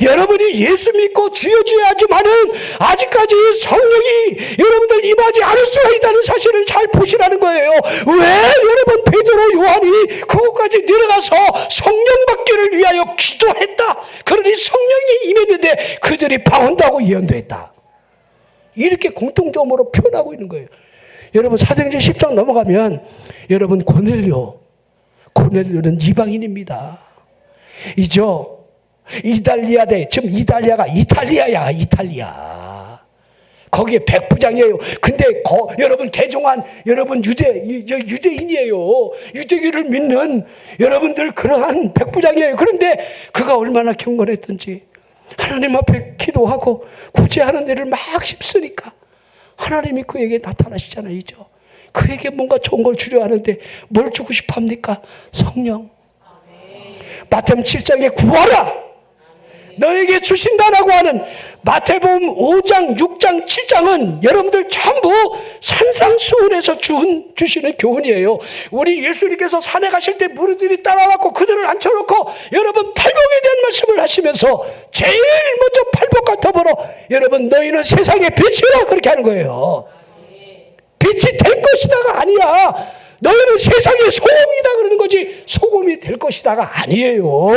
여러분이 예수 믿고 주여 주여 하지만은 아직까지 성령이 여러분들 임하지 않을 수가 있다는 사실을 잘 보시라는 거예요. 왜 여러분 베드로 요한이 그곳까지 내려가서 성령 받기를 위하여 기도했다. 그러니 성령이 임했는데 그들이 방언다고 예언도 했다. 이렇게 공통점으로 표현하고 있는 거예요. 여러분 사도행전 10장 넘어가면 여러분 고넬료는 이방인입니다. 이죠? 이달리아대, 지금 이달리아가 이탈리아야, 이탈리아. 거기에 백부장이에요. 근데 여러분 개종한 여러분 유대인이에요. 유대교를 믿는 여러분들 그러한 백부장이에요. 그런데 그가 얼마나 경건했던지, 하나님 앞에 기도하고 구제하는 일을 막 힘쓰니까 하나님이 그에게 나타나시잖아요. 그에게 뭔가 좋은 걸 주려 하는데 뭘 주고 싶어 합니까? 성령. 마태복음 7장에 구하라 너에게 주신다라고 하는 마태복음 5장, 6장, 7장은 여러분들 전부 산상수훈에서 주시는 교훈이에요. 우리 예수님께서 산에 가실 때 무리들이 따라왔고 그들을 앉혀놓고 여러분 팔복에 대한 말씀을 하시면서 제일 먼저 팔복과 더불어 여러분 너희는 세상의 빛이라 그렇게 하는 거예요. 빛이 될 것이다가 아니야. 너희는 세상의 소금이다 그러는 거지 소금이 될 것이다가 아니에요.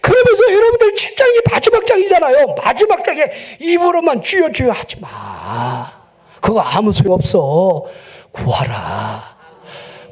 그러면서 여러분들 7장이 마지막 장이잖아요. 마지막 장에 입으로만 주여 주여 하지 마. 그거 아무 소용없어. 구하라.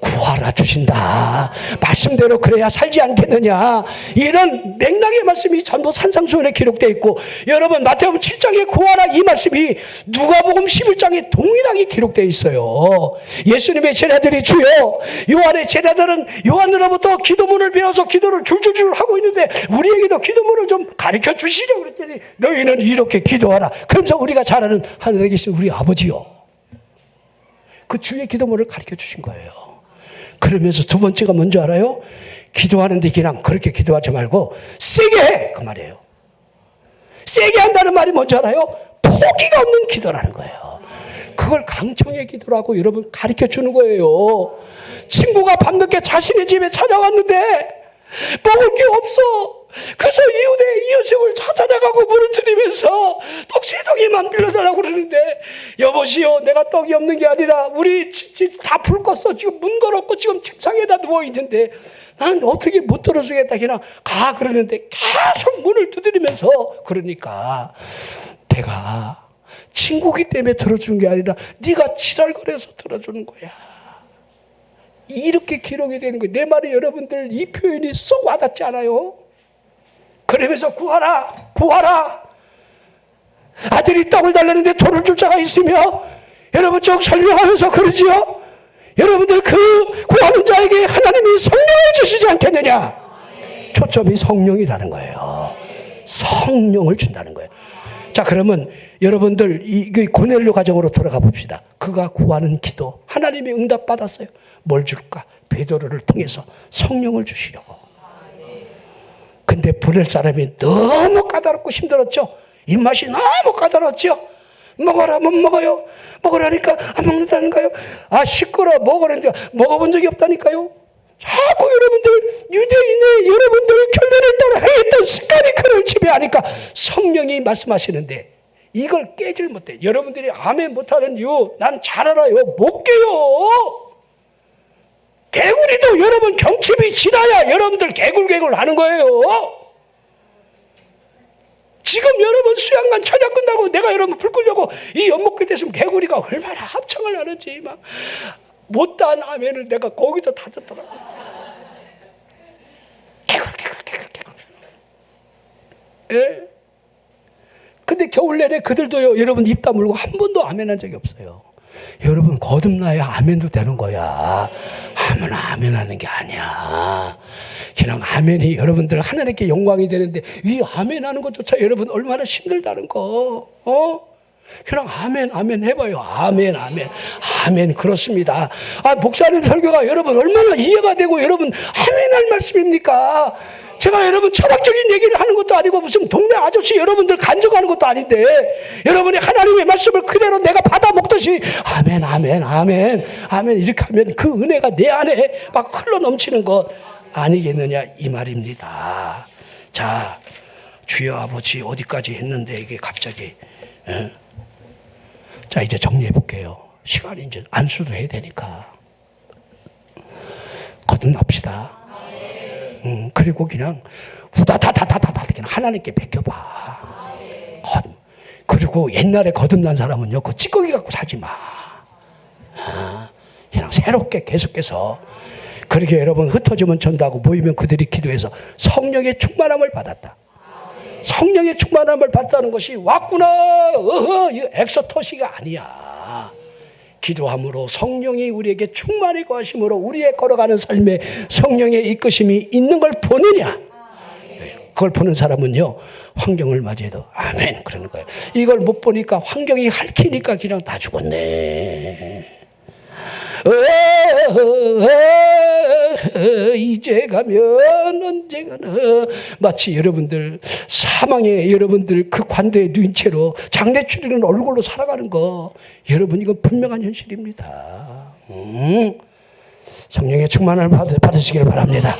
구하라 주신다. 말씀대로 그래야 살지 않겠느냐. 이런 맥락의 말씀이 전부 산상수훈에 기록되어 있고 여러분 마태복음 7장에 구하라 이 말씀이 누가복음 11장에 동일하게 기록되어 있어요. 예수님의 제자들이 주여 요한의 제자들은 요한으로부터 기도문을 배워서 기도를 줄줄줄 하고 있는데 우리에게도 기도문을 좀 가르쳐 주시려고 그랬더니 너희는 이렇게 기도하라. 그러면서 우리가 잘 아는 하늘에 계신 우리 아버지요. 그 주의 기도문을 가르쳐 주신 거예요. 그러면서 두 번째가 뭔지 알아요? 기도하는데 그냥 그렇게 기도하지 말고 세게 해! 그 말이에요. 세게 한다는 말이 뭔지 알아요? 포기가 없는 기도라는 거예요. 그걸 강청의 기도라고 여러분 가르쳐 주는 거예요. 친구가 밤늦게 자신의 집에 찾아왔는데 먹을 게 없어. 그래서 이웃을 찾아나가고 문을 두드리면서 떡 3덩이만 빌려달라고 그러는데 여보시오 내가 떡이 없는 게 아니라 우리 집 다 불 껐어. 지금 문 걸었고 지금 침상에다 누워있는데 난 어떻게 못 들어주겠다. 그냥 가 그러는데 계속 문을 두드리면서 그러니까 내가 친구기 때문에 들어주는 게 아니라 네가 지랄거려서 들어주는 거야. 이렇게 기록이 되는 거예요. 내 말이 여러분들 이 표현이 쏙 와닿지 않아요? 그러면서 구하라 구하라. 아들이 떡을 달라는데 돌을 줄 자가 있으며 여러분 쭉 설명하면서 그러지요. 여러분들 그 구하는 자에게 하나님이 성령을 주시지 않겠느냐. 초점이 성령이라는 거예요. 성령을 준다는 거예요. 자 그러면 여러분들 이 고넬료 가정으로 들어가 봅시다. 그가 구하는 기도 하나님이 응답받았어요. 뭘 줄까? 베드로를 통해서 성령을 주시려고. 근데 보낼 사람이 너무 까다롭고 힘들었죠. 입맛이 너무 까다롭죠. 먹어라 못 먹어요. 먹으라니까 안 먹는다는가요. 아 시끄러 먹으라는데 먹어본 적이 없다니까요. 자꾸 여러분들 유대인의 여러분들 결례를 따라 행했던 습관이 그를 지배하니까 성령이 말씀하시는데 이걸 깨질 못해. 여러분들이 아멘 못하는 이유 난 잘 알아요. 못 깨요. 개구리도 여러분 경칩이 지나야 여러분들 개굴개굴 하는 거예요. 지금 여러분 수양관 천약 끝나고 내가 여러분 불 끄려고 이 연못에 됐으면 개구리가 얼마나 합창을 하는지 막 못다한 아멘을 내가 거기다 다 듣더라고. 개굴. 예? 근데 겨울 내내 그들도요 여러분 입 다물고 한 번도 아멘한 적이 없어요. 여러분 거듭나야 아멘도 되는 거야. 아무나 아멘하는 게 아니야. 그냥 아멘이 여러분들 하나님께 영광이 되는데 이 아멘하는 것조차 여러분 얼마나 힘들다는 거. 그냥 아멘 해봐요. 아멘 그렇습니다. 아 목사님 설교가 여러분 얼마나 이해가 되고 여러분 아멘할 말씀입니까? 제가 여러분 철학적인 얘기를 하는 것도 아니고 무슨 동네 아저씨 여러분들 간증하는 것도 아닌데 여러분이 하나님의 말씀을 그대로 내가 받아 먹듯이 아멘 이렇게 하면 그 은혜가 내 안에 막 흘러 넘치는 것 아니겠느냐 이 말입니다. 자 주여 아버지 어디까지 했는데 이게 갑자기 자 이제 정리해 볼게요. 시간이 이제 안수도 해야 되니까 거듭납시다. 그리고 그냥 후다다다다다다 그냥 하나님께 맡겨봐. 그리고 옛날에 거듭난 사람은요 그 찌꺼기 갖고 살지 마. 그냥 새롭게 계속해서 그렇게 여러분 흩어지면 전도하고 모이면 그들이 기도해서 성령의 충만함을 받았다. 성령의 충만함을 받다는 것이 왔구나 엑소터시가 아니야. 기도함으로 성령이 우리에게 충만히 거하심으로 우리의 걸어가는 삶에 성령의 이끄심이 있는 걸 보느냐. 그걸 보는 사람은요, 환경을 맞이해도 아멘 그러는 거예요. 이걸 못 보니까 환경이 핥히니까 그냥 다 죽었네. 이제 가면 언제 가나. 마치 여러분들 사망에 여러분들 그 관대에 누인 채로 장례 치르는 얼굴로 살아가는 거, 여러분 이건 분명한 현실입니다. 성령의 충만함을 받으시길 바랍니다.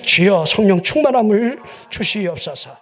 주여 성령 충만함을 주시옵소서.